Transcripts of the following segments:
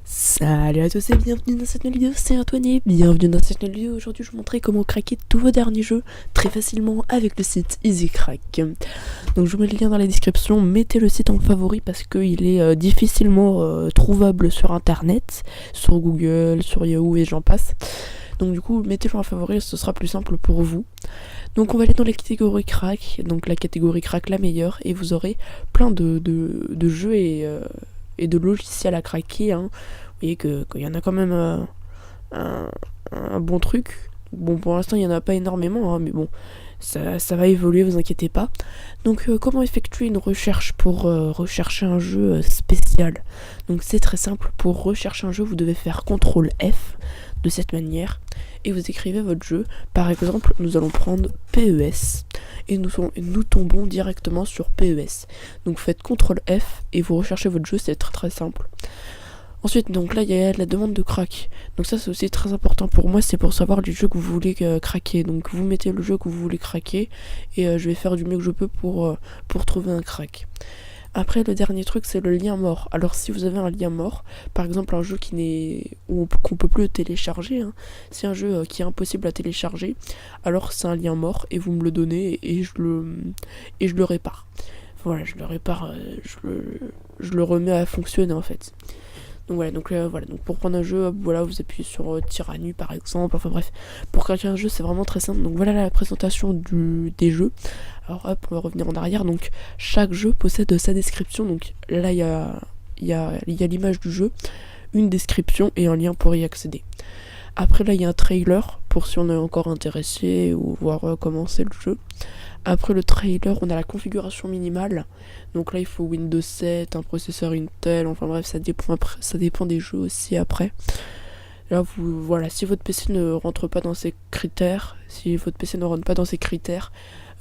Salut à tous et bienvenue dans cette nouvelle vidéo, c'est Antoine et bienvenue dans cette nouvelle vidéo. Aujourd'hui je vais vous montrer comment craquer tous vos derniers jeux très facilement avec le site EasyCrack. Donc je vous mets le lien dans la description, mettez le site en favori parce qu'il est difficilement trouvable sur internet, sur Google, sur Yahoo et j'en passe. Donc du coup mettez-le en favori, ce sera plus simple pour vous. Donc on va aller dans la catégorie crack, donc la catégorie crack la meilleure, et vous aurez plein de jeux et de logiciels à craquer, hein. Vous voyez qu'il y en a quand même un bon truc. Bon, pour l'instant il n'y en a pas énormément, hein, mais bon, ça va évoluer, vous inquiétez pas. Donc comment effectuer une recherche pour rechercher un jeu spécial? Donc c'est très simple, pour rechercher un jeu vous devez faire CTRL F de cette manière et vous écrivez votre jeu. Par exemple nous allons prendre PES et nous tombons directement sur PES. Donc faites CTRL F et vous recherchez votre jeu, c'est très très simple. Ensuite, donc là, il y a la demande de crack. Donc ça, c'est aussi très important pour moi, c'est pour savoir le jeu que vous voulez craquer. Donc vous mettez le jeu que vous voulez craquer et je vais faire du mieux que je peux pour trouver un crack. Après, le dernier truc, c'est le lien mort. Alors si vous avez un lien mort, par exemple un jeu qu'on peut plus télécharger, hein, c'est un jeu qui est impossible à télécharger, alors c'est un lien mort et vous me le donnez et je le répare. Voilà, je le répare, je le remets à fonctionner en fait. Donc voilà, donc pour prendre un jeu, voilà, vous appuyez sur Tyrannu par exemple, enfin bref, pour craquer un jeu c'est vraiment très simple. Donc voilà la présentation des jeux. Alors hop, on va revenir en arrière. Donc chaque jeu possède sa description, donc là il y a l'image du jeu, une description et un lien pour y accéder. Après là il y a un trailer pour si on est encore intéressé ou voir comment c'est le jeu. Après le trailer, on a la configuration minimale. Donc là, il faut Windows 7, un processeur Intel. Enfin bref, ça dépend des jeux aussi après. Là, voilà, si votre PC ne rentre pas dans ces critères,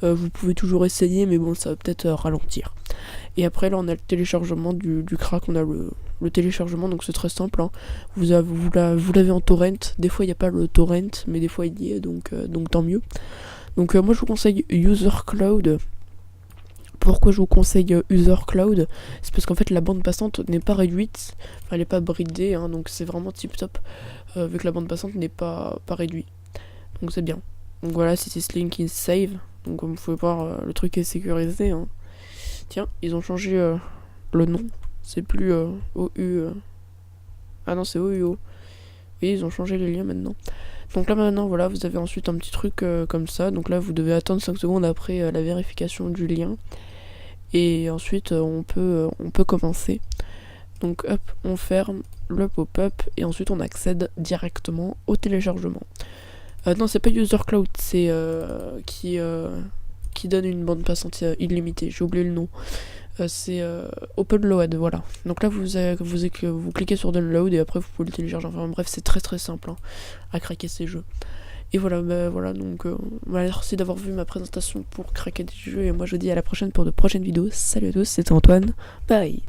vous pouvez toujours essayer, mais bon, ça va peut-être ralentir. Et après, là, on a le téléchargement du crack. On a le téléchargement, donc c'est très simple, hein. Vous l'avez en torrent. Des fois, il n'y a pas le torrent, mais des fois, il y est, donc tant mieux. Donc moi je vous conseille UserCloud. Pourquoi je vous conseille UserCloud? C'est parce qu'en fait la bande passante n'est pas réduite, enfin elle n'est pas bridée, hein, donc c'est vraiment tip top, vu que la bande passante n'est pas réduite. Donc c'est bien. Donc voilà, si c'est Link is save, donc comme vous pouvez voir, le truc est sécurisé, hein. Tiens, ils ont changé le nom, c'est plus OU. Ah non, c'est OUO. Oui, ils ont changé les liens maintenant. Donc là maintenant, voilà, vous avez ensuite un petit truc comme ça. Donc là, vous devez attendre 5 secondes après la vérification du lien. Et ensuite, on peut commencer. Donc hop, on ferme le pop-up et ensuite on accède directement au téléchargement. Non, c'est pas UserCloud, c'est qui donne une bande passante illimitée. J'ai oublié le nom. C'est OpenLoad, voilà. Donc là vous cliquez sur Download et après vous pouvez le télécharger. Enfin bref, c'est très très simple, hein, à craquer ces jeux. Et voilà, voilà, donc merci d'avoir vu ma présentation pour craquer des jeux et moi je vous dis à la prochaine pour de prochaines vidéos. Salut à tous, c'était Antoine, bye.